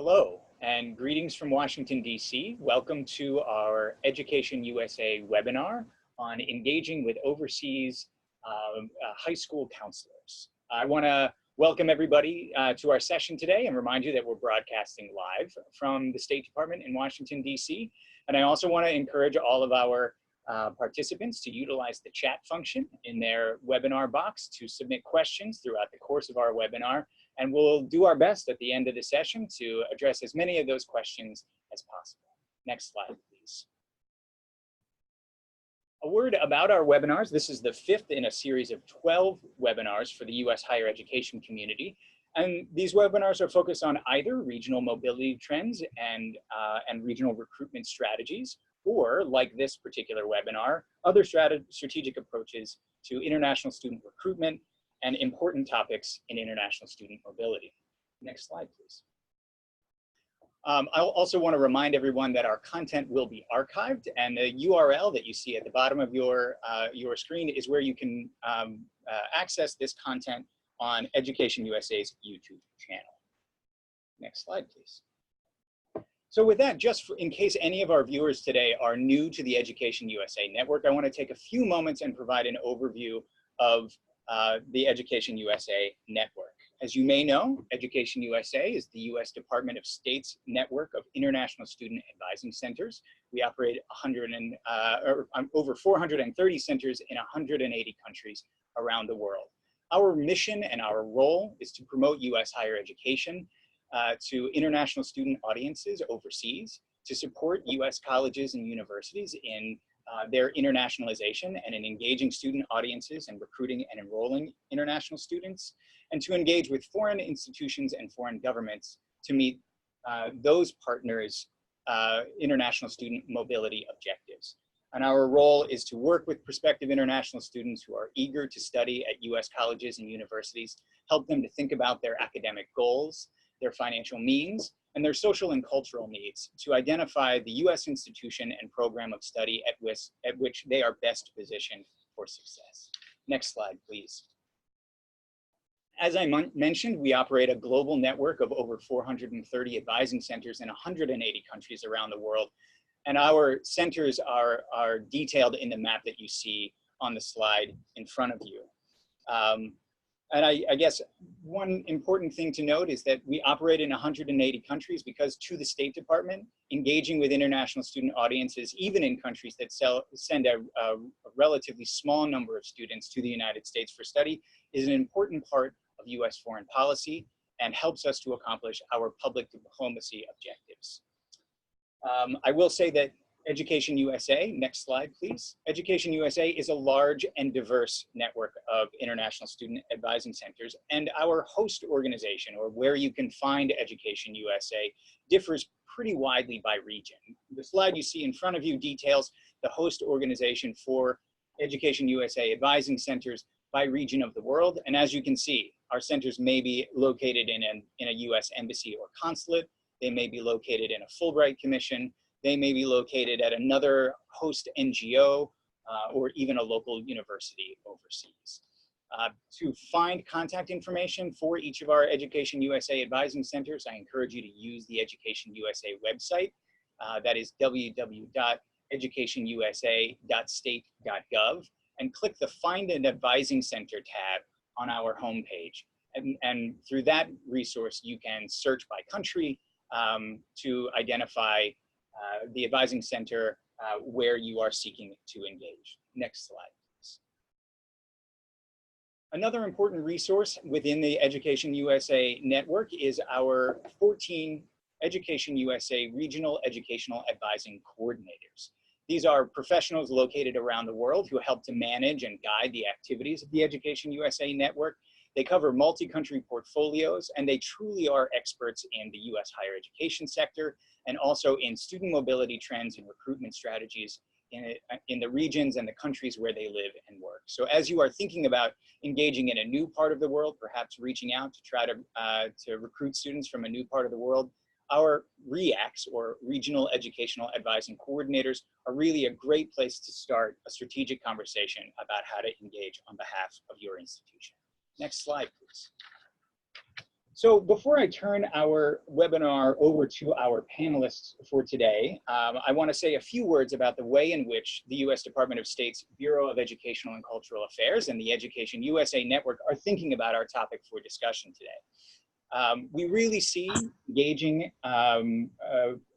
Hello, and greetings from Washington, D.C. Welcome to our Education USA webinar on engaging with overseas high school counselors. I want to welcome everybody to our session today and remind you that we're broadcasting live from the State Department in Washington, D.C. And I also want to encourage all of our participants to utilize the chat function in their webinar box to submit questions throughout the course of our webinar. And we'll do our best at the end of the session to address as many of those questions as possible. Next slide, please. A word about our webinars. This is the 5th in a series of 12 webinars for the U.S. higher education community. And these webinars are focused on either regional mobility trends and regional recruitment strategies, or like this particular webinar, other strategic approaches to international student recruitment and important topics in international student mobility. Next slide, please. I also want to remind everyone that our content will be archived, and the URL that you see at the bottom of your screen is where you can access this content on Education USA's YouTube channel. Next slide, please. So with that, just in case any of our viewers today are new to the Education USA network, I want to take a few moments and provide an overview of the Education USA network. As you may know, Education USA is the U.S. Department of State's network of international student advising centers. We operate over 430 centers in 180 countries around the world. Our mission and our role is to promote U.S. higher education to international student audiences overseas, to support U.S. colleges and universities in their internationalization and in engaging student audiences and recruiting and enrolling international students, and to engage with foreign institutions and foreign governments to meet those partners' international student mobility objectives. And our role is to work with prospective international students who are eager to study at U.S. colleges and universities, help them to think about their academic goals, their financial means, and their social and cultural needs to identify the U.S. institution and program of study at which they are best positioned for success. Next slide, please. As I mentioned, we operate a global network of over 430 advising centers in 180 countries around the world. And our centers are detailed in the map that you see on the slide in front of you. And I guess one important thing to note is that we operate in 180 countries because to the State Department, engaging with international student audiences, even in countries that send a relatively small number of students to the United States for study, is an important part of U.S. foreign policy and helps us to accomplish our public diplomacy objectives. I will say that Education USA, next slide please. Education USA is a large and diverse network of international student advising centers, and our host organization, or where you can find Education USA, differs pretty widely by region. The slide you see in front of you details the host organization for Education USA advising centers by region of the world, and as you can see, our centers may be located in a U.S. embassy or consulate, they may be located in a Fulbright Commission, they may be located at another host NGO or even a local university overseas. To find contact information for each of our Education USA advising centers, I encourage you to use the Education USA website. That is www.educationusa.state.gov, and click the Find an Advising Center tab on our homepage. And through that resource, you can search by country to identify the advising center where you are seeking to engage. Next slide, please. Another important resource within the Education USA network is our 14 Education USA regional educational advising coordinators. These are professionals located around the world who help to manage and guide the activities of the Education USA network. They cover multi-country portfolios, and they truly are experts in the U.S. higher education sector and also in student mobility trends and recruitment strategies in the regions and the countries where they live and work. So as you are thinking about engaging in a new part of the world, perhaps reaching out to try to recruit students from a new part of the world, our REACs, or Regional Educational Advising Coordinators, are really a great place to start a strategic conversation about how to engage on behalf of your institution. Next slide, please. So before I turn our webinar over to our panelists for today, I want to say a few words about the way in which the U.S. Department of State's Bureau of Educational and Cultural Affairs and the Education USA Network are thinking about our topic for discussion today. We really see engaging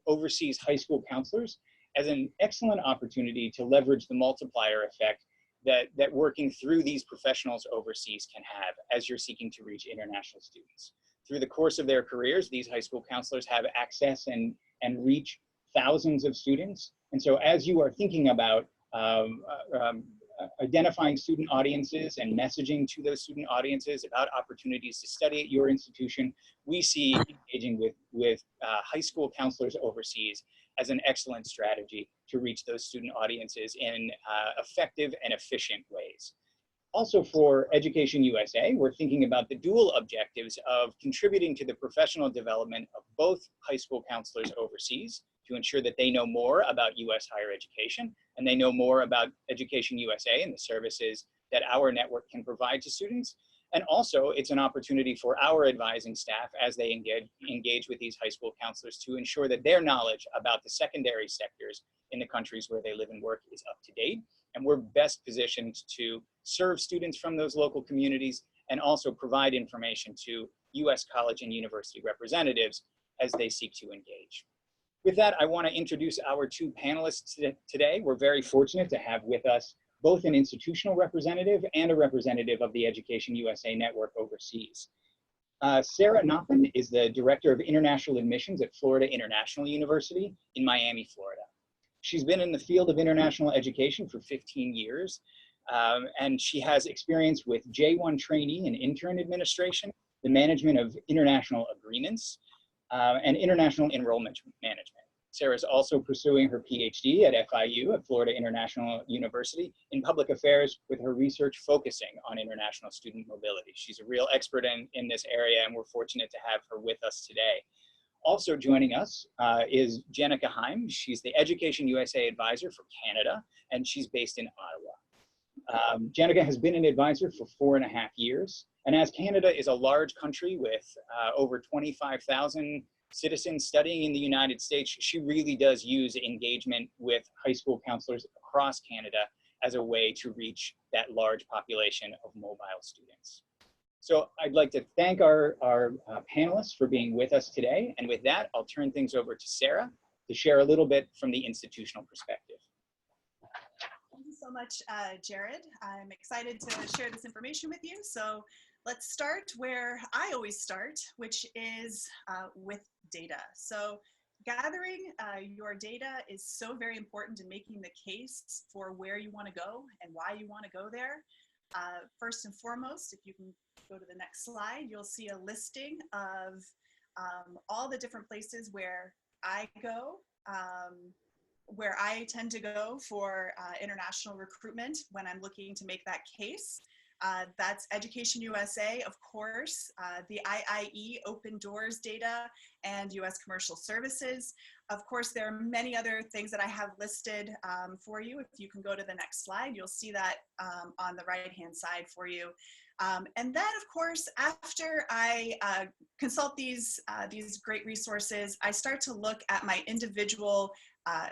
overseas high school counselors as an excellent opportunity to leverage the multiplier effect that working through these professionals overseas can have as you're seeking to reach international students. Through the course of their careers, these high school counselors have access and reach thousands of students. And so as you are thinking about identifying student audiences and messaging to those student audiences about opportunities to study at your institution, we see engaging with high school counselors overseas as an excellent strategy to reach those student audiences in effective and efficient ways. Also for Education USA, we're thinking about the dual objectives of contributing to the professional development of both high school counselors overseas to ensure that they know more about US higher education and they know more about Education USA and the services that our network can provide to students. And also it's an opportunity for our advising staff as they engage with these high school counselors to ensure that their knowledge about the secondary sectors in the countries where they live and work is up to date. And we're best positioned to serve students from those local communities and also provide information to US college and university representatives as they seek to engage. With that, I want to introduce our two panelists today. We're very fortunate to have with us both an institutional representative and a representative of the Education USA Network overseas. Sarah Knopfman is the Director of International Admissions at Florida International University in Miami, Florida. She's been in the field of international education for 15 years, and she has experience with J1 trainee and intern administration, the management of international agreements, and international enrollment management. Sarah's also pursuing her PhD at FIU at Florida International University in public affairs with her research focusing on international student mobility. She's a real expert in this area, and we're fortunate to have her with us today. Also joining us is Jenica Heim. She's the Education USA advisor for Canada, and she's based in Ottawa. Jenica has been an advisor for 4.5 years, and as Canada is a large country with over 25,000 citizens studying in the United States, she really does use engagement with high school counselors across Canada as a way to reach that large population of mobile students. So I'd like to thank our panelists for being with us today. And with that, I'll turn things over to Sarah to share a little bit from the institutional perspective. Thank you so much, Jared. I'm excited to share this information with you. So let's start where I always start, which is with data. So gathering your data is so very important in making the case for where you want to go and why you want to go there. First and foremost, if you can go to the next slide, you'll see a listing of all the different places where I go, where I tend to go for international recruitment when I'm looking to make that case. That's Education USA, of course, the IIE Open Doors data, and US Commercial Services. Of course, there are many other things that I have listed for you. If you can go to the next slide, you'll see that on the right-hand side for you. And then, of course, after I consult these great resources, I start to look at my individual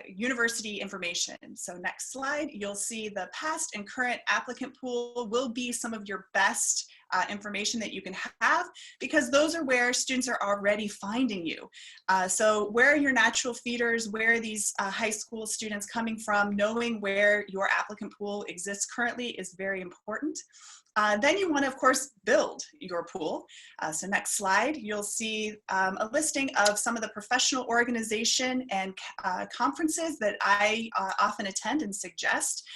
university information. So next slide, you'll see the past and current applicant pool will be some of your best information that you can have, because those are where students are already finding you. So where are your natural feeders? Where are these high school students coming from? Knowing where your applicant pool exists currently is very important. Then you want to, of course, build your pool. So next slide, you'll see a listing of some of the professional organization and conferences that I often attend and suggest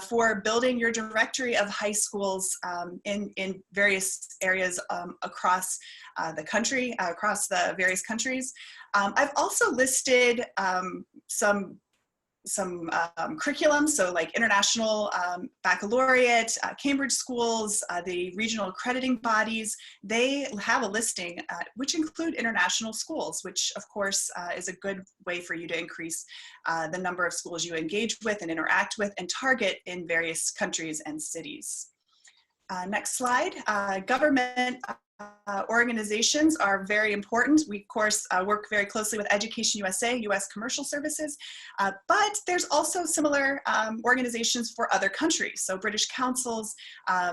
for building your directory of high schools in various areas across the country, across the various countries. I've also listed some curriculum, so like international baccalaureate, Cambridge schools, the regional accrediting bodies, they have a listing which include international schools, which of course is a good way for you to increase the number of schools you engage with and interact with and target in various countries and cities. Next slide, government organizations are very important. We, of course, work very closely with EducationUSA, US Commercial Services, but there's also similar organizations for other countries. So British Councils,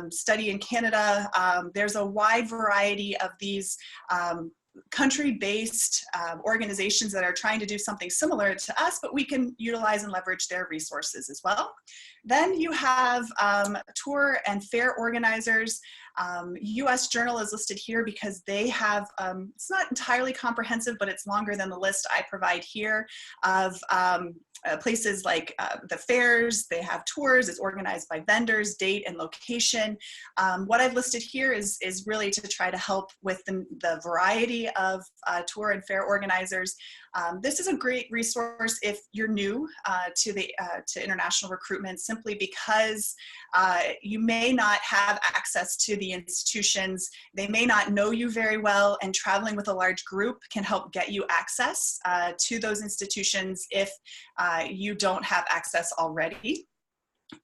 Study in Canada, there's a wide variety of these country-based organizations that are trying to do something similar to us, but we can utilize and leverage their resources as well. Then you have tour and fair organizers. US Journal is listed here because they have, it's not entirely comprehensive, but it's longer than the list I provide here of places like the fairs. They have tours. It's organized by vendors, date, and location. What I've listed here is really to try to help with the variety of tour and fair organizers. This is a great resource if you're new to international recruitment, simply because you may not have access to the institutions. They may not know you very well, and traveling with a large group can help get you access to those institutions if you don't have access already.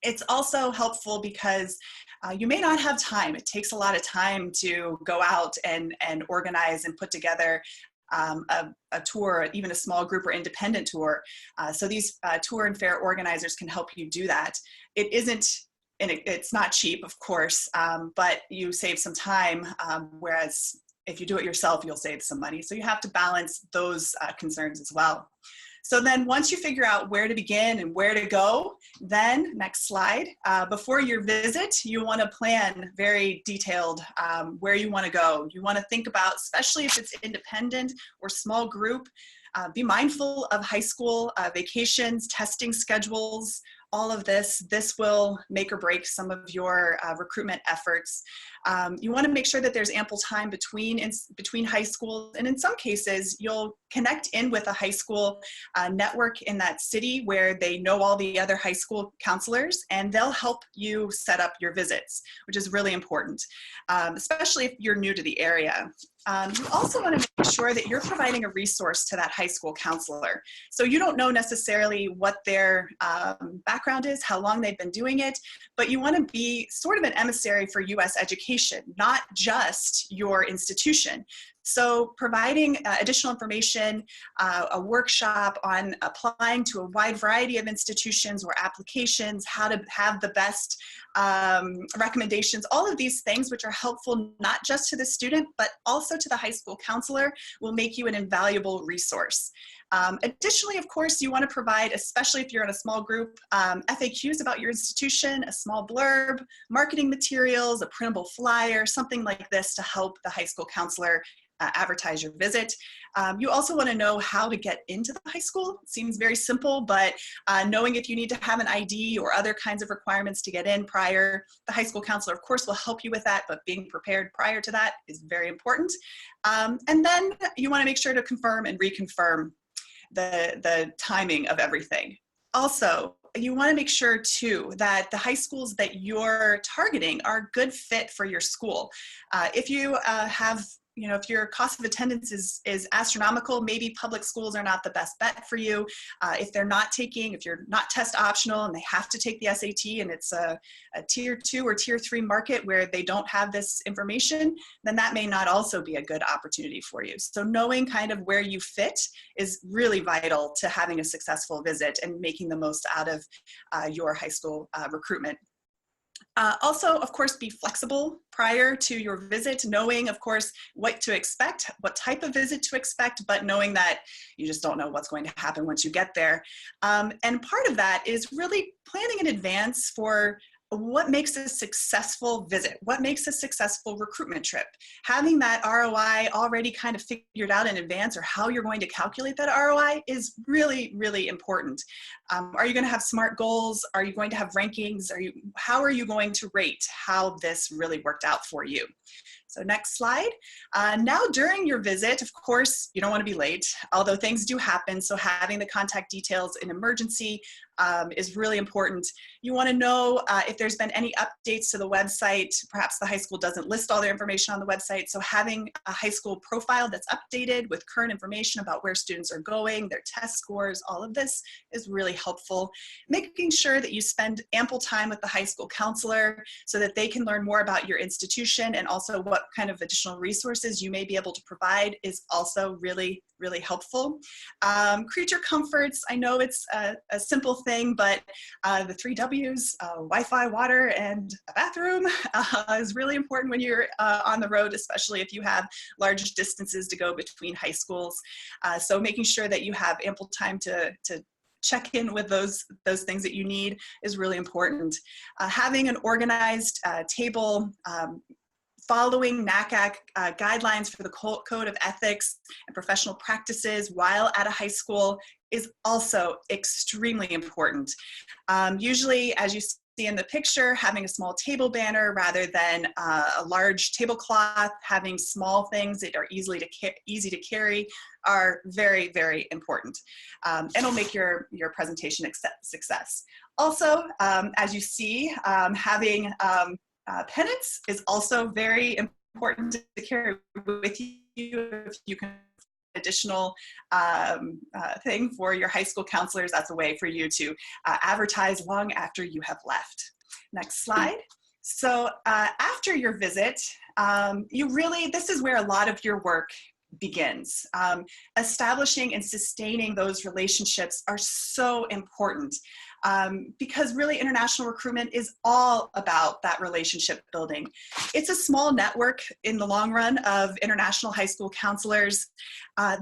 It's also helpful because you may not have time. It takes a lot of time to go out and organize and put together a tour, even a small group or independent tour. So these tour and fair organizers can help you do that. It isn't, and it's not cheap, of course, but you save some time, whereas if you do it yourself, you'll save some money. So you have to balance those concerns as well. So then once you figure out where to begin and where to go, then next slide, before your visit, you want to plan very detailed where you want to go. You want to think about, especially if it's independent or small group, be mindful of high school vacations, testing schedules, all of this. This will make or break some of your recruitment efforts. You want to make sure that there's ample time between high schools, and in some cases you'll connect in with a high school network in that city where they know all the other high school counselors, and they'll help you set up your visits, which is really important, especially if you're new to the area. You also want to make sure that you're providing a resource to that high school counselor. So you don't know necessarily what their background is, how long they've been doing it, but you want to be sort of an emissary for US education, not just your institution. So providing additional information, a workshop on applying to a wide variety of institutions or applications, how to have the best recommendations, all of these things which are helpful not just to the student, but also to the high school counselor, will make you an invaluable resource. Additionally, of course, you want to provide, especially if you're in a small group, FAQs about your institution, a small blurb, marketing materials, a printable flyer, something like this to help the high school counselor advertise your visit. You also want to know how to get into the high school. It seems very simple, but knowing if you need to have an ID or other kinds of requirements to get in prior, the high school counselor, of course, will help you with that, but being prepared prior to that is very important. And then you want to make sure to confirm and reconfirm the timing of everything. Also, you want to make sure too that the high schools that you're targeting are a good fit for your school. If you if your cost of attendance is astronomical, maybe public schools are not the best bet for you. If you're not test optional and they have to take the SAT, and it's a tier 2 or tier 3 market where they don't have this information, then that may not also be a good opportunity for you. So knowing kind of where you fit is really vital to having a successful visit and making the most out of your high school recruitment. Also, of course, be flexible prior to your visit, knowing, of course, what to expect, what type of visit to expect, but knowing that you just don't know what's going to happen once you get there. And part of that is really planning in advance for what makes a successful visit, what makes a successful recruitment trip. Having that ROI already kind of figured out in advance, or how you're going to calculate that ROI, is really, really important. Are you going to have SMART goals? Are you going to have rankings? How are you going to rate how this really worked out for you? So next slide. Now during your visit, of course, you don't want to be late, although things do happen. So having the contact details in emergency is really important. You want to know if there's been any updates to the website. Perhaps the high school doesn't list all their information on the website, so having a high school profile that's updated with current information about where students are going, their test scores, all of this is really helpful. Making sure that you spend ample time with the high school counselor so that they can learn more about your institution and also what kind of additional resources you may be able to provide is also really, really helpful. Creature comforts, I know it's a simple thing, but the 3 W's, Wi-Fi, water, and a bathroom is really important when you're on the road, especially if you have large distances to go between high schools. So making sure that you have ample time to check in with those things that you need is really important. Having an organized table, following NACAC guidelines for the Code of Ethics and Professional Practices while at a high school is also extremely important. Usually, as you see in the picture, having a small table banner rather than a large tablecloth, having small things that are easy to carry are very, very important. And it'll make your presentation a success. Also, as you see, having pennants is also very important to carry with you if you can additional thing for your high school counselors. That's a way for you to advertise long after you have left. Next slide. So after your visit, this is where a lot of your work begins. Establishing and sustaining those relationships are so important. Because really international recruitment is all about that relationship building. It's a small network in the long run of international high school counselors.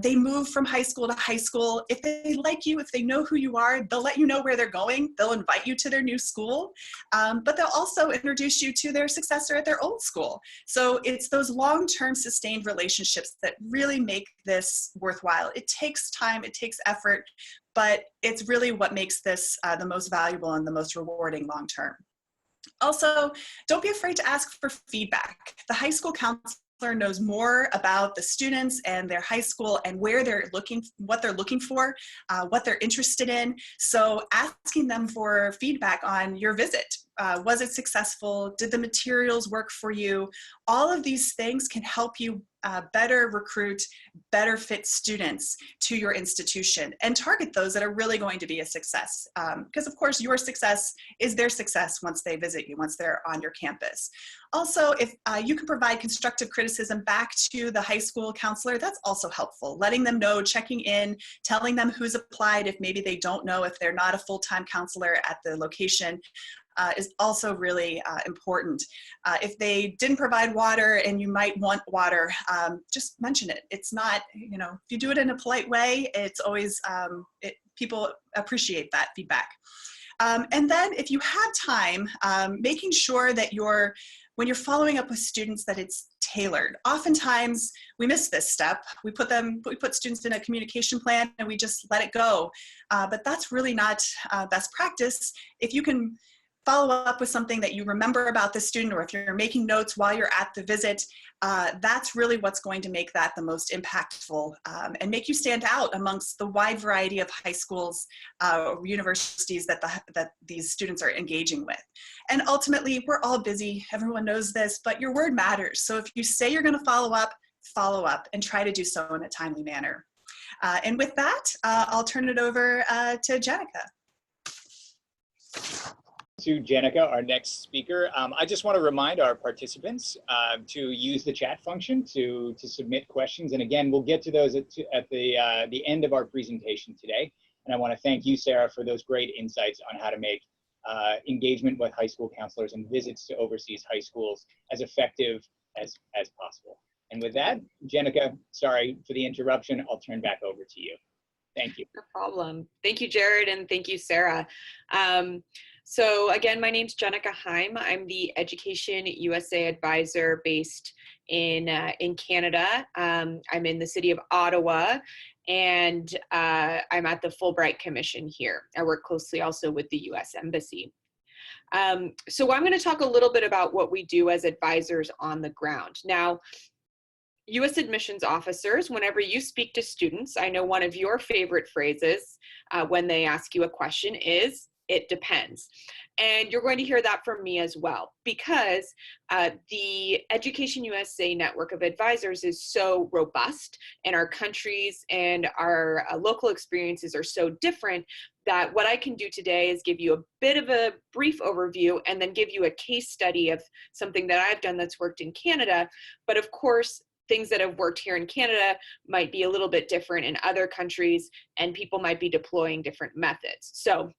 They move from high school to high school. If they like you, if they know who you are, they'll let you know where they're going. They'll invite you to their new school, but they'll also introduce you to their successor at their old school. So it's those long-term sustained relationships that really make this worthwhile. It takes time, it takes effort, but it's really what makes this the most valuable and the most rewarding long term. Also, don't be afraid to ask for feedback. The high school counselor knows more about the students and their high school and where they're looking, what they're looking for, what they're interested in. So asking them for feedback on your visit. Was it successful? Did the materials work for you? All of these things can help you better recruit, better fit students to your institution and target those that are really going to be a success. Because of course your success is their success once they visit you, once they're on your campus. Also, if you can provide constructive criticism back to the high school counselor, that's also helpful. Letting them know, checking in, telling them who's applied if maybe they don't know if they're not a full-time counselor at the location. Is also really important. If they didn't provide water and you might want water, just mention it. It's not, if you do it in a polite way, it's always, people appreciate that feedback. And then if you have time, making sure that when you're following up with students that it's tailored. Oftentimes we miss this step. We put students in a communication plan and we just let it go. But that's really not best practice. If you can follow up with something that you remember about the student, or if you're making notes while you're at the visit, that's really what's going to make that the most impactful and make you stand out amongst the wide variety of high schools or universities that these students are engaging with. And ultimately, we're all busy, everyone knows this, but your word matters. So if you say you're gonna follow up and try to do so in a timely manner. And with that, I'll turn it over to Jenica. To Jenica, our next speaker. I just want to remind our participants to use the chat function to submit questions. And again, we'll get to those at the end of our presentation today. And I want to thank you, Sarah, for those great insights on how to make engagement with high school counselors and visits to overseas high schools as effective as possible. And with that, Jenica, sorry for the interruption. I'll turn back over to you. Thank you. No problem. Thank you, Jared, and thank you, Sarah. So again, my name's Jenica Heim. I'm the Education USA advisor based in Canada. I'm in the city of Ottawa, and I'm at the Fulbright Commission here. I work closely also with the US Embassy. So I'm going to talk a little bit about what we do as advisors on the ground. Now, U.S. admissions officers, whenever you speak to students, I know one of your favorite phrases when they ask you a question is, "It depends." And you're going to hear that from me as well, because the Education USA network of advisors is so robust, and our countries and our local experiences are so different, that what I can do today is give you a bit of a brief overview and then give you a case study of something that I've done that's worked in Canada. But of course, things that have worked here in Canada might be a little bit different in other countries, and people might be deploying different methods. So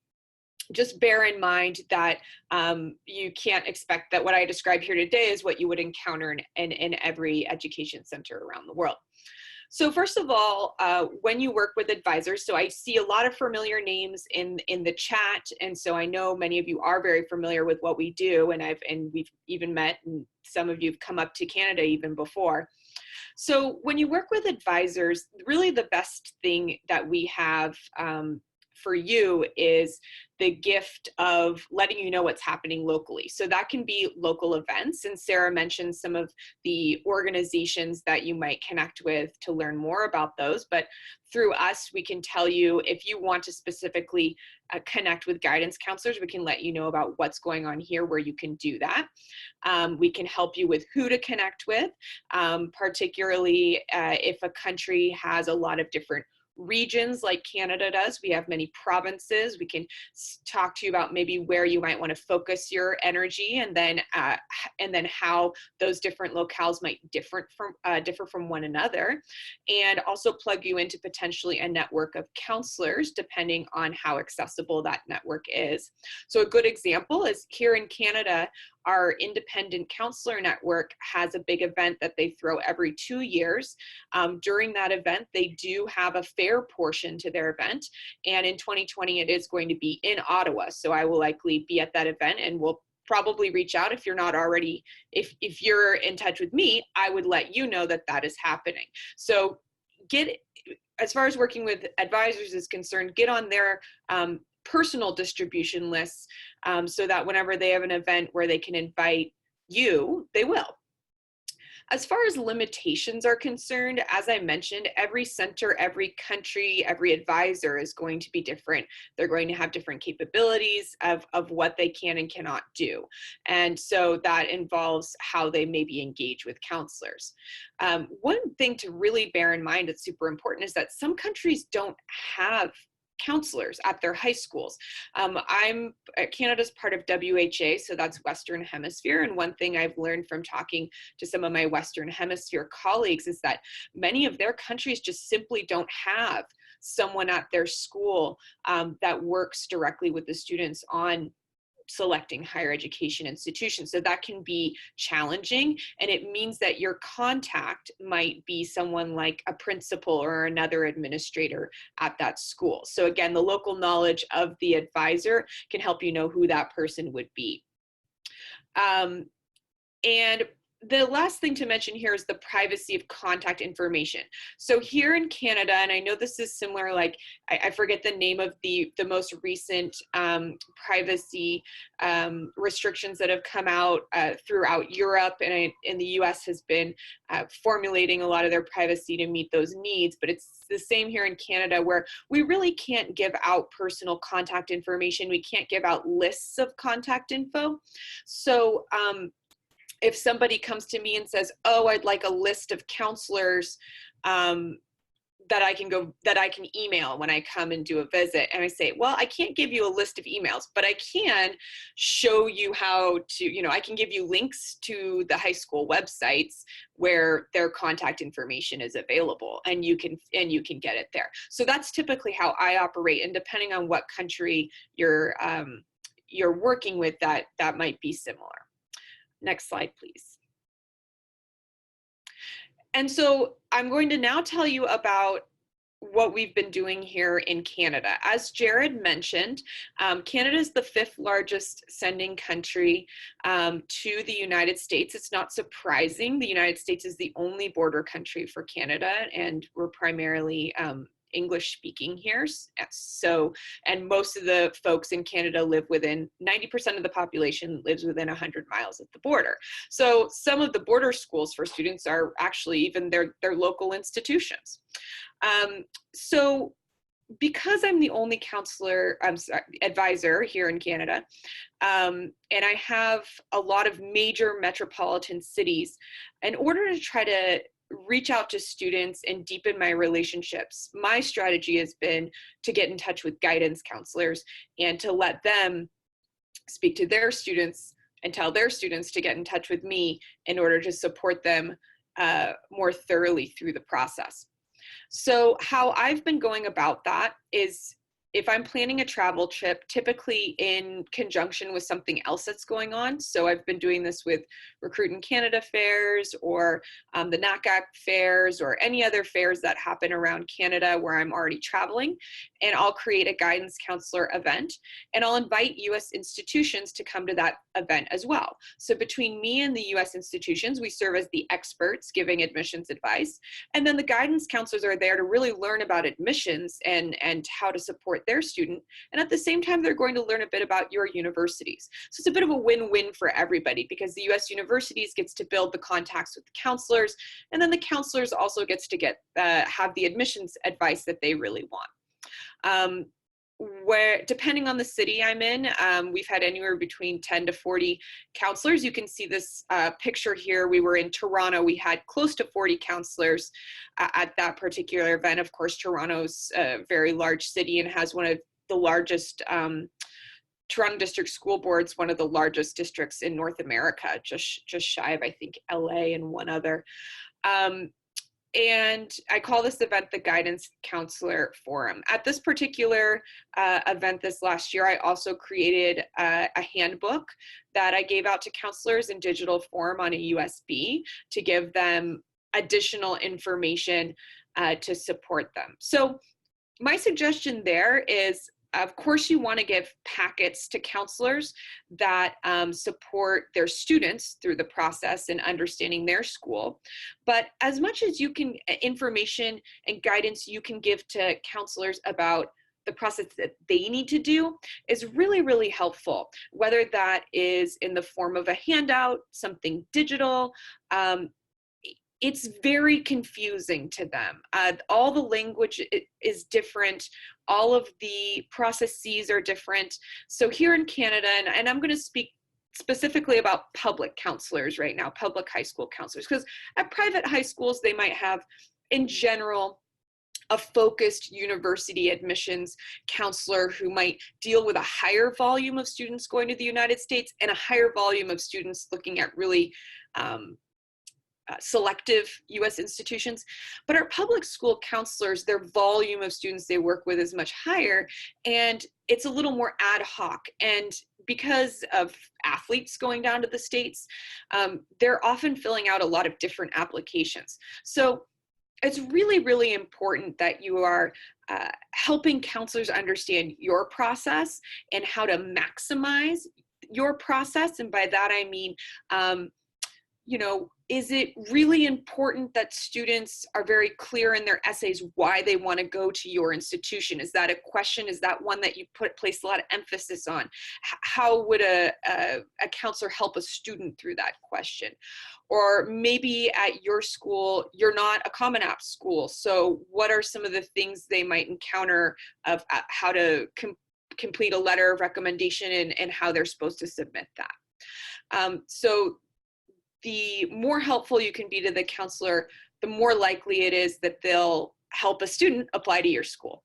just bear in mind that you can't expect that what I describe here today is what you would encounter in every education center around the world. So first of all, when you work with advisors, so I see a lot of familiar names in the chat, and so I know many of you are very familiar with what we do, and we've even met, and some of you have come up to Canada even before. So when you work with advisors, really the best thing that we have for you is the gift of letting you know what's happening locally. So that can be local events, and Sarah mentioned some of the organizations that you might connect with to learn more about those. But through us, we can tell you if you want to specifically connect with guidance counselors, we can let you know about what's going on here where you can do that. We can help you with who to connect with, particularly if a country has a lot of different regions like Canada does. We have many provinces. We can talk to you about maybe where you might want to focus your energy, and then how those different locales might differ from one another, and also plug you into potentially a network of counselors depending on how accessible that network is. So a good example is here in Canada, our independent counselor network has a big event that they throw every 2 years. During that event, they do have a fair portion to their event. And in 2020, it is going to be in Ottawa. So I will likely be at that event, and we'll probably reach out if you're not already, if you're in touch with me, I would let you know that that is happening. So as far as working with advisors is concerned, get on their personal distribution lists so that whenever they have an event where they can invite you, they will. As far as limitations are concerned, as I mentioned, every center, every country, every advisor is going to be different. They're going to have different capabilities of what they can and cannot do. And so that involves how they maybe engage with counselors. One thing to really bear in mind that's super important is that some countries don't have counselors at their high schools. Canada's part of WHA, so that's Western Hemisphere. And one thing I've learned from talking to some of my Western Hemisphere colleagues is that many of their countries just simply don't have someone at their school that works directly with the students on selecting higher education institutions. So that can be challenging, and it means that your contact might be someone like a principal or another administrator at that school. So again, the local knowledge of the advisor can help you know who that person would be. And the last thing to mention here is the privacy of contact information. So here in Canada, and I know this is similar, like I forget the name of the most recent privacy restrictions that have come out throughout Europe, and in the US has been formulating a lot of their privacy to meet those needs, but it's the same here in Canada, where we really can't give out personal contact information. We can't give out lists of contact info. So if somebody comes to me and says, oh, I'd like a list of counselors that I can email when I come and do a visit, and I say, well, I can't give you a list of emails, but I can show you how to, I can give you links to the high school websites where their contact information is available, and you can get it there. So that's typically how I operate, and depending on what country you're working with, that might be similar. Next slide, please. And so I'm going to now tell you about what we've been doing here in Canada. As Jared mentioned, Canada is the 5th largest sending country to the United States. It's not surprising. The United States is the only border country for Canada, and we're primarily English speaking here. So, and most of the folks in Canada live within, 90% of the population lives within 100 miles of the border. So some of the border schools for students are actually even their local institutions. So because I'm the only advisor here in Canada, and I have a lot of major metropolitan cities, in order to try to reach out to students and deepen my relationships, my strategy has been to get in touch with guidance counselors and to let them speak to their students and tell their students to get in touch with me in order to support them more thoroughly through the process. So how I've been going about that is, if I'm planning a travel trip, typically in conjunction with something else that's going on. So I've been doing this with Recruit in Canada fairs, or the NACAC fairs, or any other fairs that happen around Canada where I'm already traveling. And I'll create a guidance counselor event, and I'll invite US institutions to come to that event as well. So between me and the US institutions, we serve as the experts giving admissions advice. And then the guidance counselors are there to really learn about admissions and how to support their student. And at the same time, they're going to learn a bit about your universities. So it's a bit of a win-win for everybody, because the US universities gets to build the contacts with the counselors, and then the counselors also gets to have the admissions advice that they really want. Where, depending on the city I'm in, we've had anywhere between 10 to 40 counselors. You can see this picture here. We were in Toronto. We had close to 40 counselors at that particular event. Of course, Toronto's a very large city and has one of the largest, Toronto District School Board's one of the largest districts in North America, just shy of, I think, LA and one other. And I call this event the Guidance Counselor Forum. At this particular event this last year, I also created a handbook that I gave out to counselors in digital form on a USB to give them additional information to support them. So my suggestion there is, of course, you want to give packets to counselors that support their students through the process and understanding their school. But as much as you can, information and guidance you can give to counselors about the process that they need to do is really, really helpful, whether that is in the form of a handout, something digital. It's very confusing to them. All the language is different. All of the processes are different. So here in Canada, and I'm going to speak specifically about public counselors right now, public high school counselors, because at private high schools, they might have, in general, a focused university admissions counselor who might deal with a higher volume of students going to the United States and a higher volume of students looking at really selective US institutions. But our public school counselors, their volume of students they work with is much higher, and it's a little more ad hoc. And because of athletes going down to the States, they're often filling out a lot of different applications. So it's really, really important that you are helping counselors understand your process and how to maximize your process. And by that, I mean, is it really important that students are very clear in their essays why they want to go to your institution? Is that a question? Is that one that you place a lot of emphasis on? How would a counselor help a student through that question? Or maybe at your school, you're not a Common App school. So what are some of the things they might encounter of how to complete a letter of recommendation and how they're supposed to submit that? So the more helpful you can be to the counselor, the more likely it is that they'll help a student apply to your school.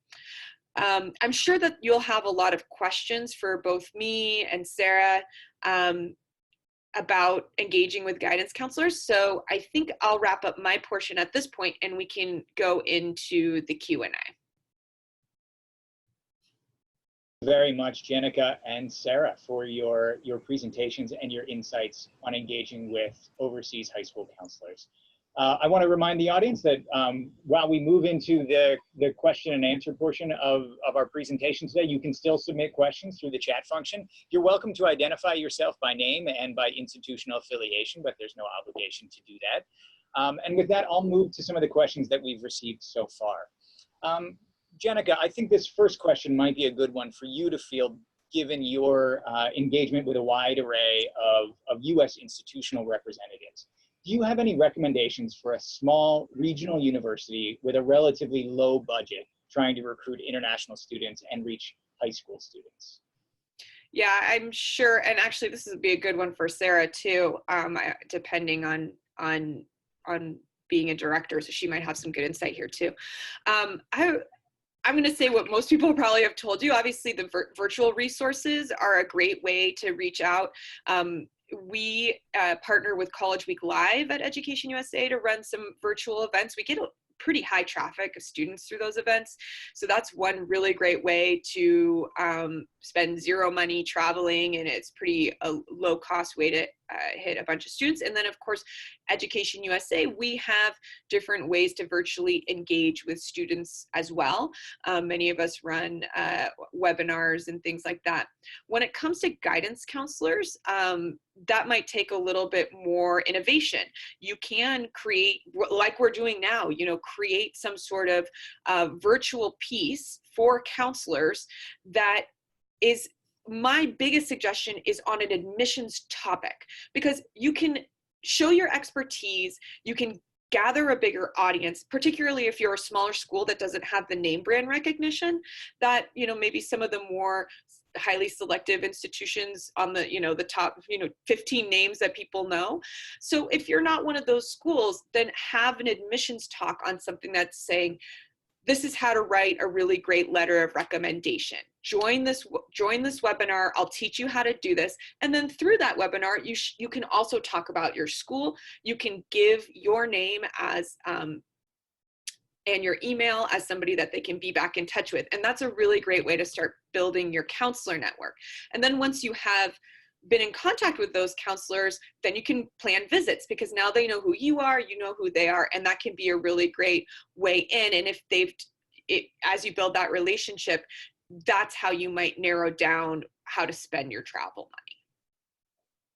I'm sure that you'll have a lot of questions for both me and Sarah about engaging with guidance counselors. So I think I'll wrap up my portion at this point and we can go into the Q&A. Very much, Jenica and Sarah, for your presentations and your insights on engaging with overseas high school counselors. I want to remind the audience that while we move into the question and answer portion of our presentation today, you can still submit questions through the chat function. You're welcome to identify yourself by name and by institutional affiliation, but there's no obligation to do that. And with that, I'll move to some of the questions that we've received so far. Jenica, I think this first question might be a good one for you to field, given your engagement with a wide array of US institutional representatives. Do you have any recommendations for a small regional university with a relatively low budget trying to recruit international students and reach high school students? Yeah, I'm sure, and actually this would be a good one for Sarah too, depending on being a director, so she might have some good insight here too. I'm going to say what most people probably have told you. Obviously, the virtual resources are a great way to reach out. We partner with College Week Live at EducationUSA to run some virtual events. We get a pretty high traffic of students through those events. So that's one really great way to spend zero money traveling, and it's pretty a low cost way to hit a bunch of students. And then of course, EducationUSA, we have different ways to virtually engage with students as well. Many of us run webinars and things like that. When it comes to guidance counselors, that might take a little bit more innovation. You can create, like we're doing now, create some sort of virtual piece for counselors that is, my biggest suggestion is on an admissions topic, because you can show your expertise, you can gather a bigger audience, particularly if you're a smaller school that doesn't have the name brand recognition that, maybe some of the more highly selective institutions on the, the top, 15 names that people know. So if you're not one of those schools, then have an admissions talk on something that's saying, this is how to write a really great letter of recommendation. Join this webinar. I'll teach you how to do this. And then through that webinar, you can also talk about your school. You can give your name as and your email as somebody that they can be back in touch with. And that's a really great way to start building your counselor network. And then once you have been in contact with those counselors, then you can plan visits, because now they know who you are, you know who they are, and that can be a really great way in. And if as you build that relationship, that's how you might narrow down how to spend your travel money.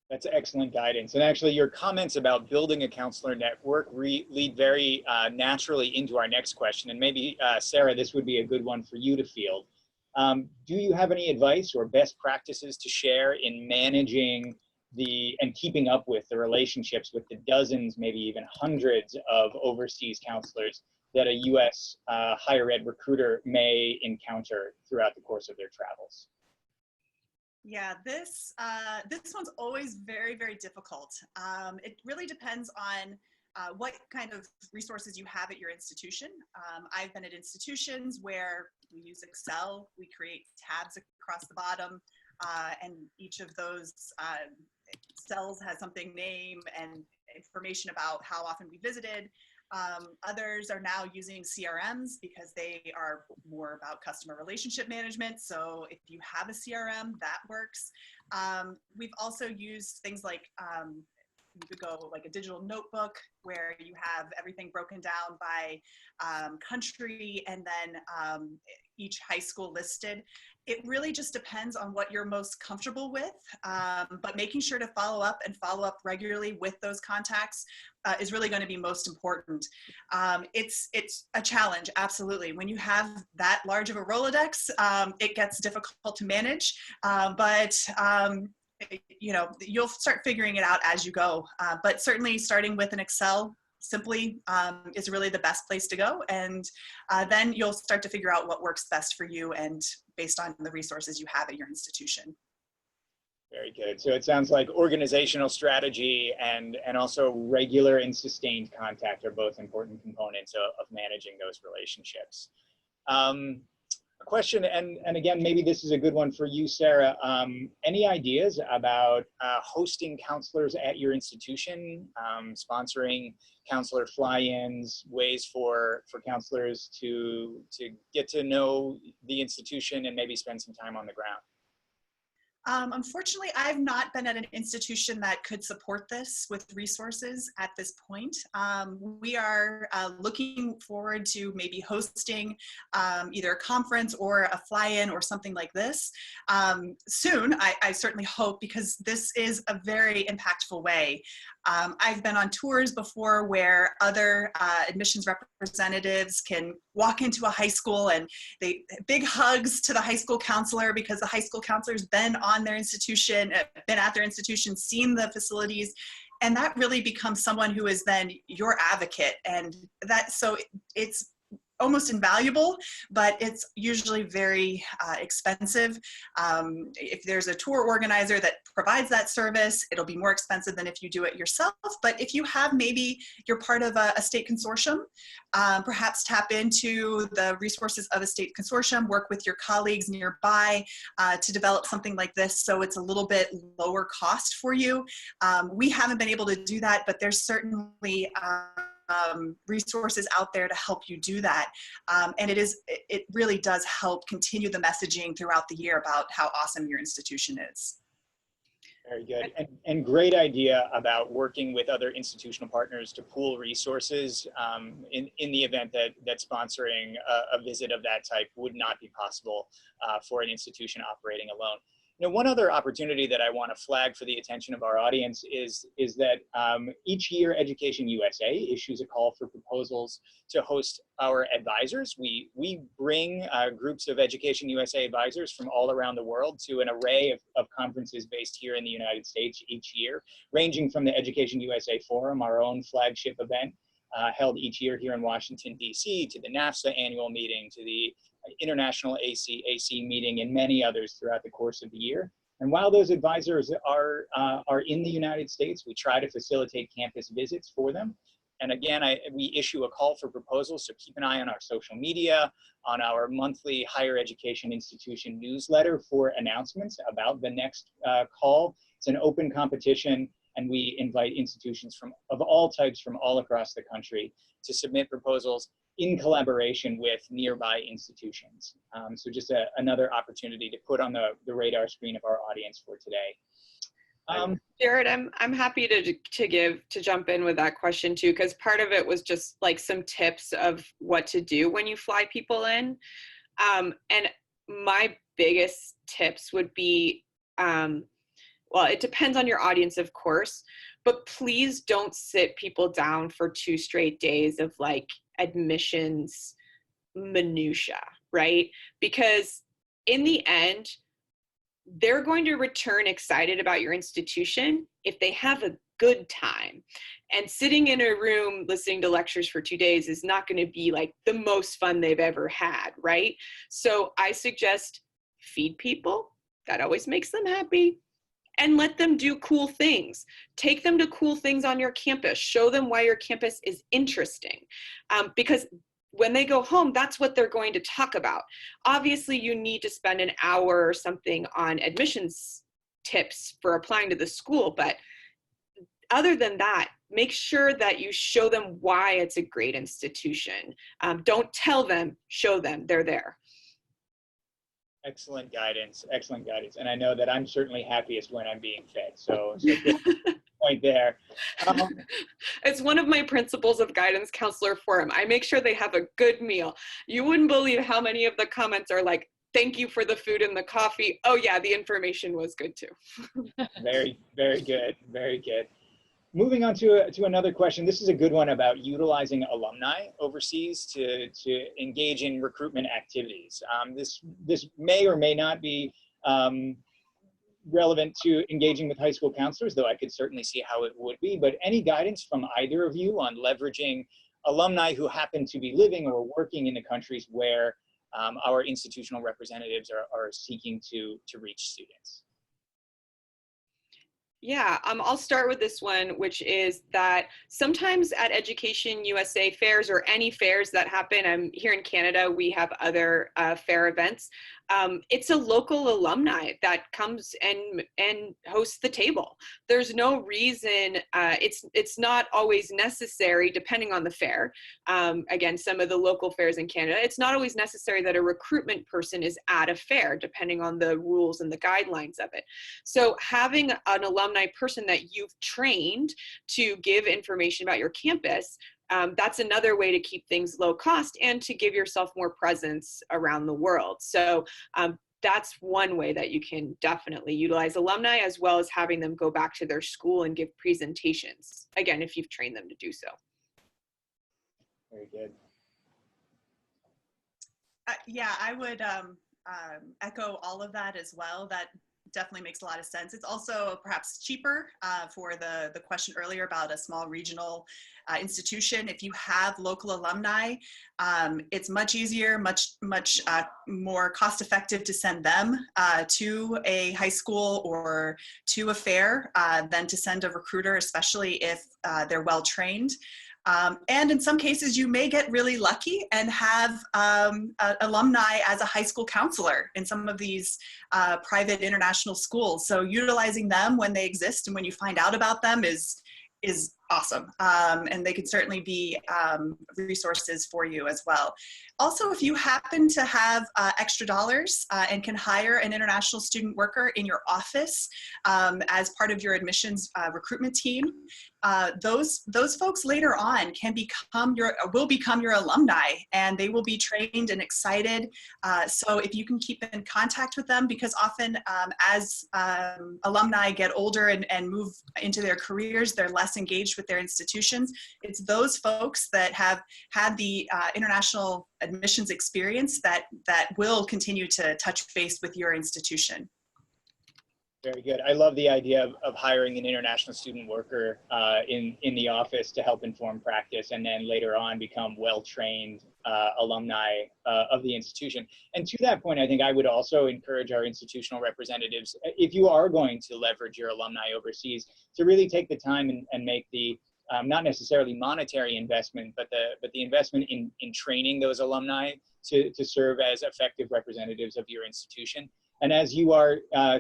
That's excellent guidance. And actually your comments about building a counselor network lead very naturally into our next question. And maybe Sarah, this would be a good one for you to field. Do you have any advice or best practices to share in managing and keeping up with the relationships with the dozens, maybe even hundreds of overseas counselors that a US higher ed recruiter may encounter throughout the course of their travels? Yeah, this one's always very, very difficult. It really depends on what kind of resources you have at your institution. I've been at institutions where we use Excel, we create tabs across the bottom, and each of those cells has something, name and information about how often we visited. Others are now using CRMs because they are more about customer relationship management. So if you have a CRM, that works. We've also used things like you could go like a digital notebook where you have everything broken down by country and then each high school listed. It really just depends on what you're most comfortable with, but making sure to follow up regularly with those contacts is really going to be most important. It's a challenge, absolutely. When you have that large of a Rolodex, it gets difficult to manage, but you'll start figuring it out as you go. But certainly starting with an Excel simply is really the best place to go. And then you'll start to figure out what works best for you and based on the resources you have at your institution. Very good. So it sounds like organizational strategy and also regular and sustained contact are both important components of managing those relationships. A question, and again, maybe this is a good one for you, Sarah. Any ideas about hosting counselors at your institution, sponsoring counselor fly-ins, ways for counselors to get to know the institution and maybe spend some time on the ground? Unfortunately, I've not been at an institution that could support this with resources at this point. We are looking forward to maybe hosting either a conference or a fly-in or something like this soon. I certainly hope, because this is a very impactful way I've been on tours before where other admissions representatives can walk into a high school and big hugs to the high school counselor, because the high school counselor's been on their institution, been at their institution, seen the facilities, and that really becomes someone who is then your advocate. And so it's almost invaluable, but it's usually very expensive. If there's a tour organizer that provides that service, it'll be more expensive than if you do it yourself. But if you have, maybe you're part of a state consortium, perhaps tap into the resources of a state consortium, work with your colleagues nearby to develop something like this so it's a little bit lower cost for you. We haven't been able to do that, but there's certainly resources out there to help you do that. And it really does help continue the messaging throughout the year about how awesome your institution is. Very good. And great idea about working with other institutional partners to pool resources in the event that sponsoring a visit of that type would not be possible for an institution operating alone. One other opportunity that I want to flag for the attention of our audience is that each year EducationUSA issues a call for proposals to host our advisors. We bring groups of EducationUSA advisors from all around the world to an array of conferences based here in the United States each year, ranging from the EducationUSA Forum, our own flagship event, held each year here in Washington, D.C., to the NAFSA annual meeting, to the International AC meeting, and many others throughout the course of the year. And while those advisors are in the United States, we try to facilitate campus visits for them. And again, we issue a call for proposals, so keep an eye on our social media, on our monthly higher education institution newsletter for announcements about the next call. It's an open competition, and we invite institutions of all types from all across the country to submit proposals in collaboration with nearby institutions. So just another opportunity to put on the radar screen of our audience for today. Jared, I'm happy to jump in with that question too, because part of it was just like some tips of what to do when you fly people in. And my biggest tips would be, well, it depends on your audience, of course, but please don't sit people down for 2 straight days of like admissions minutia, right? Because in the end, they're going to return excited about your institution if they have a good time. And sitting in a room listening to lectures for 2 days is not going to be like the most fun they've ever had, right? So I suggest feed people. That always makes them happy. And let them do cool things. Take them to cool things on your campus. Show them why your campus is interesting. Because when they go home, that's what they're going to talk about. Obviously, you need to spend an hour or something on admissions tips for applying to the school. But other than that, make sure that you show them why it's a great institution. Don't tell them, show them they're there. Excellent guidance, excellent guidance. And I know that I'm certainly happiest when I'm being fed. So good point there. It's one of my principles of guidance counselor forum. I make sure they have a good meal. You wouldn't believe how many of the comments are like, thank you for the food and the coffee. Oh yeah, the information was good too. Very, very good, very good. Moving on to another question. This is a good one about utilizing alumni overseas to engage in recruitment activities. This may or may not be relevant to engaging with high school counselors, though I could certainly see how it would be. But any guidance from either of you on leveraging alumni who happen to be living or working in the countries where our institutional representatives are seeking to reach students? Yeah, I'll start with this one, which is that sometimes at EducationUSA fairs or any fairs that happen, here in Canada, we have other fair events. It's a local alumni that comes and hosts the table. There's no reason, it's not always necessary, depending on the fair. Again, some of the local fairs in Canada, it's not always necessary that a recruitment person is at a fair, depending on the rules and the guidelines of it. So having an alumni person that you've trained to give information about your campus, that's another way to keep things low cost and to give yourself more presence around the world. So that's one way that you can definitely utilize alumni, as well as having them go back to their school and give presentations, again, if you've trained them to do so. Very good. Yeah, I would echo all of that as well. That definitely makes a lot of sense. It's also perhaps cheaper for the question earlier about a small regional institution. If you have local alumni, it's much easier, much more cost effective to send them to a high school or to a fair than to send a recruiter, especially if they're well trained. And in some cases, you may get really lucky and have alumni as a high school counselor in some of these private international schools. So utilizing them when they exist and when you find out about them is awesome. And they can certainly be resources for you as well. Also, if you happen to have extra dollars and can hire an international student worker in your office as part of your admissions recruitment team, those folks later on will become your alumni, and they will be trained and excited. So if you can keep in contact with them, because often as alumni get older and move into their careers, they're less engaged with their institutions. It's those folks that have had the international admissions experience that will continue to touch base with your institution. Very good. I love the idea of hiring an international student worker in the office to help inform practice, and then later on become well-trained alumni of the institution. And to that point, I think I would also encourage our institutional representatives, if you are going to leverage your alumni overseas, to really take the time and make the not necessarily monetary investment, but the investment in training those alumni to serve as effective representatives of your institution. And as you are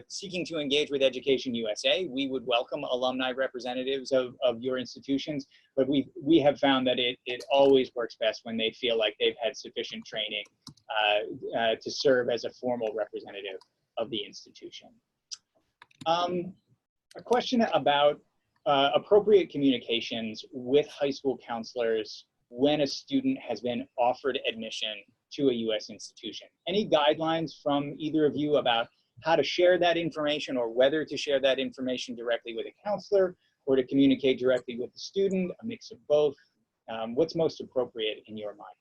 seeking to engage with Education USA, we would welcome alumni representatives of your institutions, but we have found that it always works best when they feel like they've had sufficient training to serve as a formal representative of the institution. A question about appropriate communications with high school counselors when a student has been offered admission to a U.S. institution. Any guidelines from either of you about how to share that information, or whether to share that information directly with a counselor or to communicate directly with the student, a mix of both? What's most appropriate in your mind?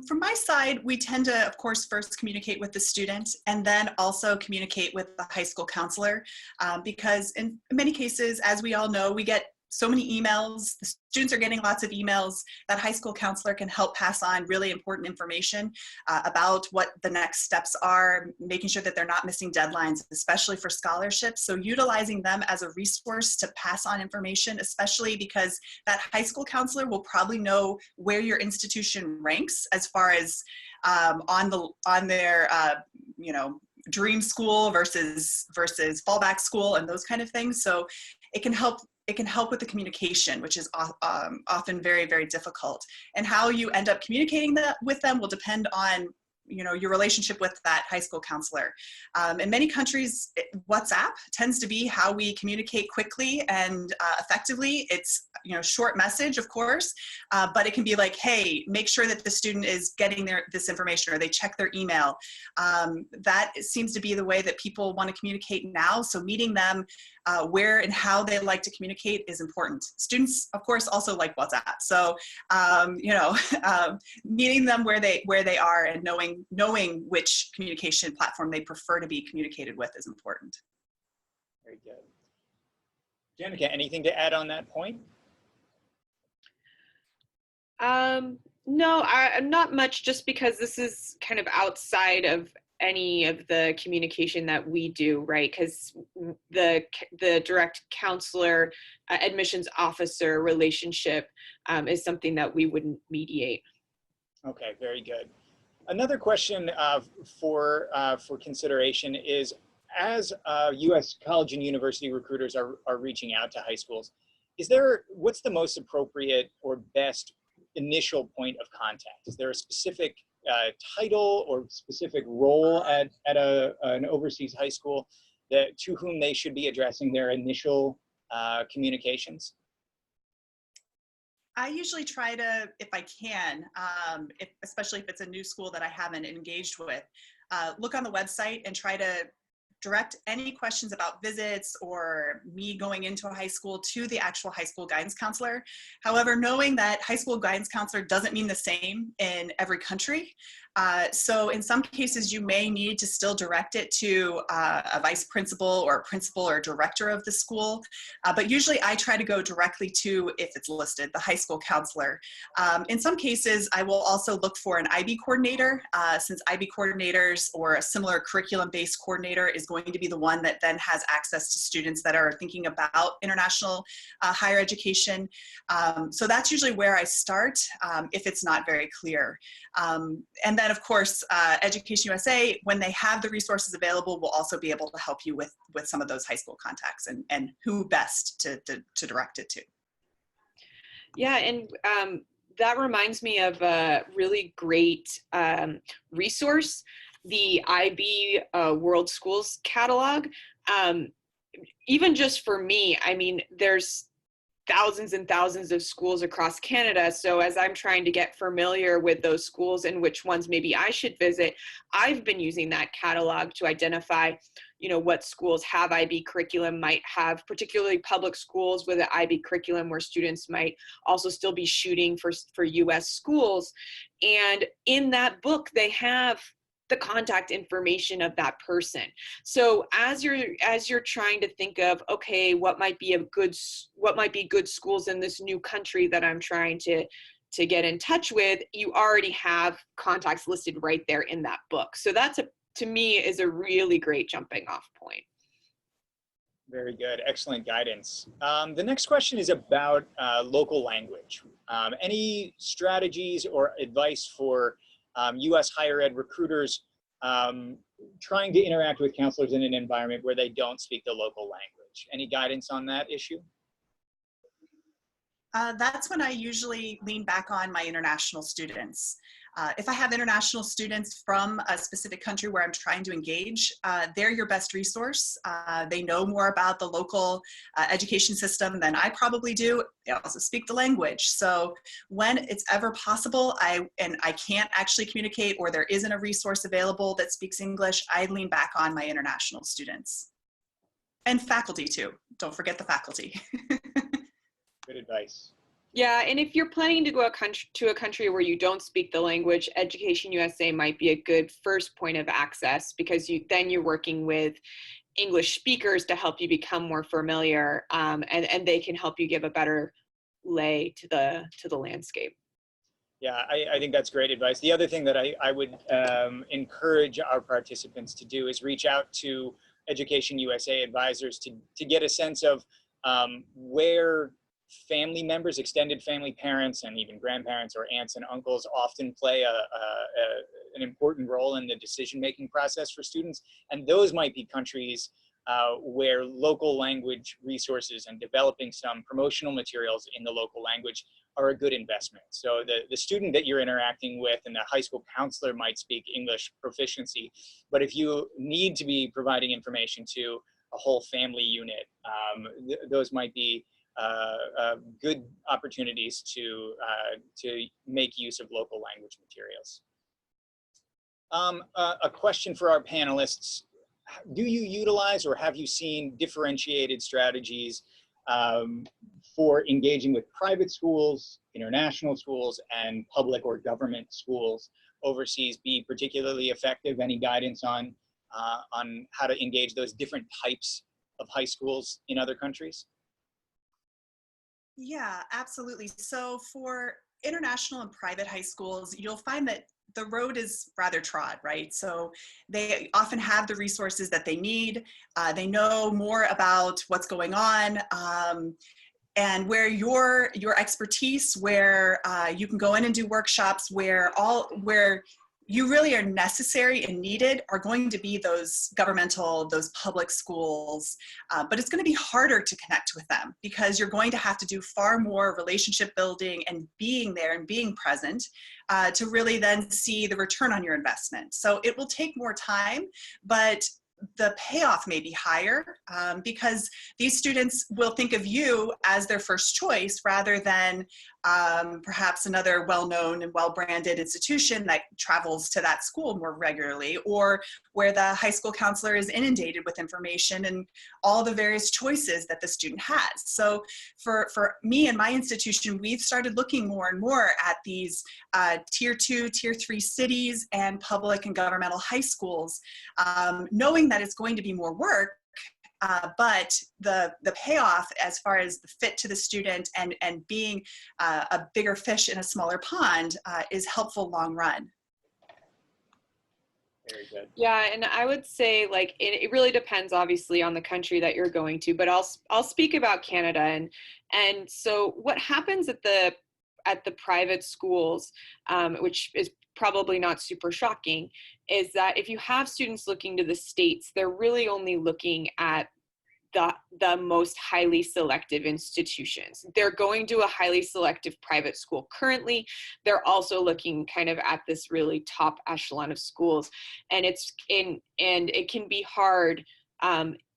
From my side, we tend to, of course, first communicate with the student and then also communicate with the high school counselor, because in many cases, as we all know, we get so many emails. The students are getting lots of emails. That high school counselor can help pass on really important information about what the next steps are, making sure that they're not missing deadlines, especially for scholarships. So utilizing them as a resource to pass on information, especially because that high school counselor will probably know where your institution ranks as far as on their dream school versus fallback school and those kind of things. So it can help with the communication, which is often very, very difficult. And how you end up communicating that with them will depend on your relationship with that high school counselor. In many countries, WhatsApp tends to be how we communicate quickly and effectively. It's short message, of course, but it can be like, hey, make sure that the student is getting this information, or they check their email. That seems to be the way that people want to communicate now. So meeting them where and how they like to communicate is important. Students, of course, also like WhatsApp. So meeting them where they are and knowing which communication platform they prefer to be communicated with is important. Very good. Jenica, anything to add on that point? No, not much, just because this is kind of outside of any of the communication that we do, right? Because the direct counselor admissions officer relationship is something that we wouldn't mediate. Okay, very good. Another question for consideration is, as U.S. college and university recruiters are reaching out to high schools, what's the most appropriate or best initial point of contact? Is there a specific title or specific role at an overseas high school to whom they should be addressing their initial communications? I usually try to, if I can, especially if it's a new school that I haven't engaged with, look on the website and try to direct any questions about visits or me going into a high school to the actual high school guidance counselor. However, knowing that high school guidance counselor doesn't mean the same in every country. So in some cases, you may need to still direct it to a vice principal or a principal or director of the school. But usually I try to go directly to, if it's listed, the high school counselor. In some cases, I will also look for an IB coordinator, since IB coordinators or a similar curriculum-based coordinator is going to be the one that then has access to students that are thinking about international higher education. So that's usually where I start if it's not very clear. And then of course, EducationUSA, when they have the resources available, will also be able to help you with some of those high school contacts and who best to direct it to. Yeah, and that reminds me of a really great resource, the IB World Schools Catalog. Even just for me, I mean, there's thousands and thousands of schools across Canada. So as I'm trying to get familiar with those schools and which ones maybe I should visit, I've been using that catalog to identify, you know, what schools have IB curriculum, might have, particularly public schools with an IB curriculum where students might also still be shooting for US schools. And in that book, they have the contact information of that person. So as you're trying to think of, okay, what might be good schools in this new country that I'm trying to get in touch with, you already have contacts listed right there in that book. So that's to me is a really great jumping off point. Very good, excellent guidance. The next question is about local language. Any strategies or advice for US higher ed recruiters trying to interact with counselors in an environment where they don't speak the local language? Any guidance on that issue? That's when I usually lean back on my international students. If I have international students from a specific country where I'm trying to engage, they're your best resource. They know more about the local education system than I probably do. They also speak the language. So when it's ever possible, I can't actually communicate, or there isn't a resource available that speaks English, I lean back on my international students. And faculty too. Don't forget the faculty. Good advice. Yeah, and if you're planning to go to a country where you don't speak the language, EducationUSA might be a good first point of access, because then you're working with English speakers to help you become more familiar, and they can help you give a better lay to the landscape. Yeah, I think that's great advice. The other thing that I would encourage our participants to do is reach out to EducationUSA advisors to get a sense of where family members, extended family, parents, and even grandparents or aunts and uncles often play an important role in the decision-making process for students. And those might be countries where local language resources and developing some promotional materials in the local language are a good investment. So the student that you're interacting with and the high school counselor might speak English proficiency, but if you need to be providing information to a whole family unit, those might be good opportunities to make use of local language materials. A question for our panelists: do you utilize or have you seen differentiated strategies for engaging with private schools, international schools, and public or government schools overseas be particularly effective? Any guidance on how to engage those different types of high schools in other countries? Yeah, absolutely. So for international and private high schools, you'll find that the road is rather trod, right? So they often have the resources that they need. They know more about what's going on, and where your expertise, where you can go in and do workshops, where you really are necessary and needed, are going to be those governmental, those public schools. But it's going to be harder to connect with them, because you're going to have to do far more relationship building and being there and being present to really then see the return on your investment. So it will take more time, but the payoff may be higher, because these students will think of you as their first choice rather than perhaps another well-known and well-branded institution that travels to that school more regularly, or where the high school counselor is inundated with information and all the various choices that the student has. So for me and my institution, we've started looking more and more at these tier 2, tier 3 cities and public and governmental high schools, knowing that it's going to be more work, but the payoff as far as the fit to the student and being a bigger fish in a smaller pond is helpful long run. Very good. Yeah, and I would say, like, it really depends obviously on the country that you're going to, but I'll speak about Canada. And so what happens at the private schools, which is probably not super shocking, is that if you have students looking to the States, they're really only looking at the most highly selective institutions. They're going to a highly selective private school currently. They're also looking kind of at this really top echelon of schools. And it can be hard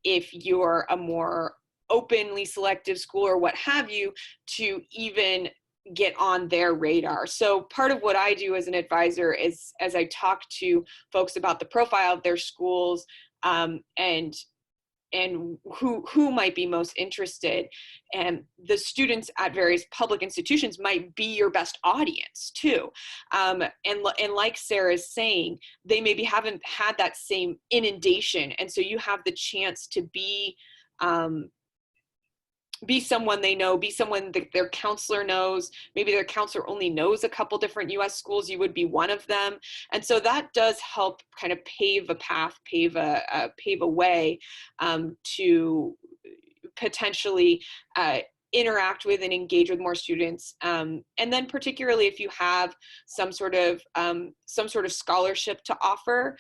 if you're a more openly selective school or what have you, to even get on their radar. So part of what I do as an advisor is, as I talk to folks about the profile of their schools, and who might be most interested, and the students at various public institutions might be your best audience too. And like Sarah's saying, they maybe haven't had that same inundation, and so you have the chance to be someone they know, be someone that their counselor knows. Maybe their counselor only knows a couple different US schools, you would be one of them. And so that does help kind of pave a path, pave a way to potentially interact with and engage with more students. And then particularly if you have some sort of scholarship to offer,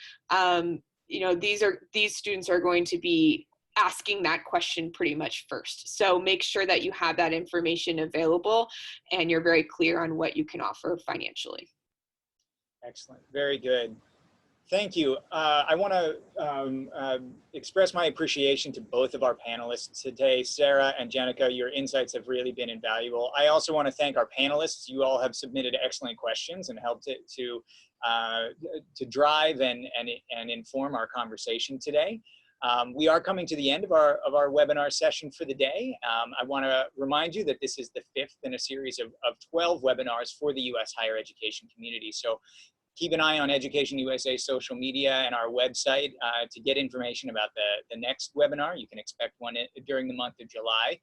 these students are going to be asking that question pretty much first. So make sure that you have that information available and you're very clear on what you can offer financially. Excellent. Very good. Thank you. I want to express my appreciation to both of our panelists today, Sarah and Jenica. Your insights have really been invaluable. I also want to thank our panelists. You all have submitted excellent questions and helped it to drive and inform our conversation today. We are coming to the end of our webinar session for the day. I want to remind you that this is the 5th in a series of 12 webinars for the U.S. higher education community. So keep an eye on EducationUSA social media and our website to get information about the next webinar. You can expect one during the month of July.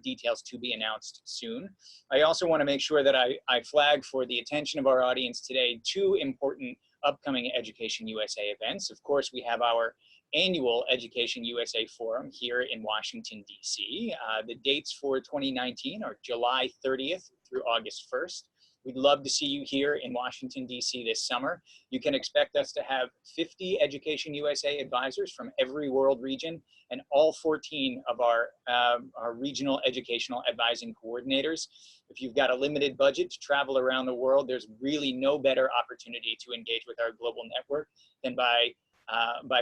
Details to be announced soon. I also want to make sure that I flag for the attention of our audience today 2 important upcoming EducationUSA events. Of course, we have our annual EducationUSA Forum here in Washington, D.C. The dates for 2019 are July 30th through August 1st. We'd love to see you here in Washington, D.C. this summer. You can expect us to have 50 EducationUSA advisors from every world region and all 14 of our regional educational advising coordinators. If you've got a limited budget to travel around the world, there's really no better opportunity to engage with our global network than by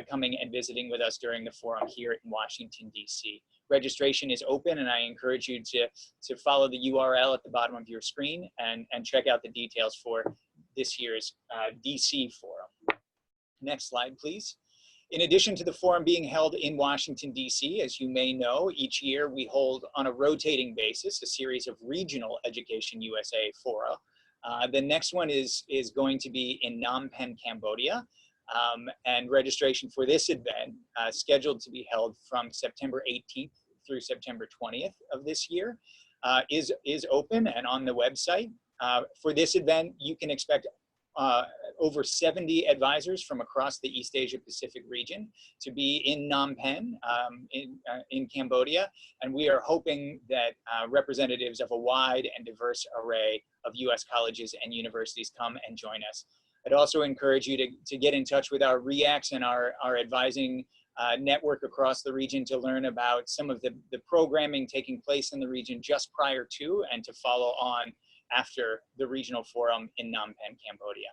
coming and visiting with us during the forum here in Washington, D.C. Registration is open, and I encourage you to follow the URL at the bottom of your screen and check out the details for this year's D.C. forum. Next slide, please. In addition to the forum being held in Washington, D.C., as you may know, each year we hold on a rotating basis a series of regional EducationUSA fora. The next one is going to be in Phnom Penh, Cambodia. And registration for this event, scheduled to be held from September 18th through September 20th of this year, is open and on the website. For this event, you can expect over 70 advisors from across the East Asia Pacific region to be in Phnom Penh in Cambodia, and we are hoping that representatives of a wide and diverse array of U.S. colleges and universities come and join us. I'd also encourage you to get in touch with our REACs and our advising network across the region to learn about some of the programming taking place in the region just prior to and to follow on after the regional forum in Phnom Penh, Cambodia.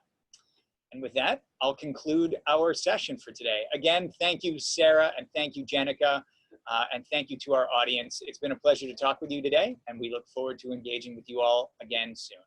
And with that, I'll conclude our session for today. Again, thank you, Sarah, and thank you, Jenica. And thank you to our audience. It's been a pleasure to talk with you today, and we look forward to engaging with you all again soon.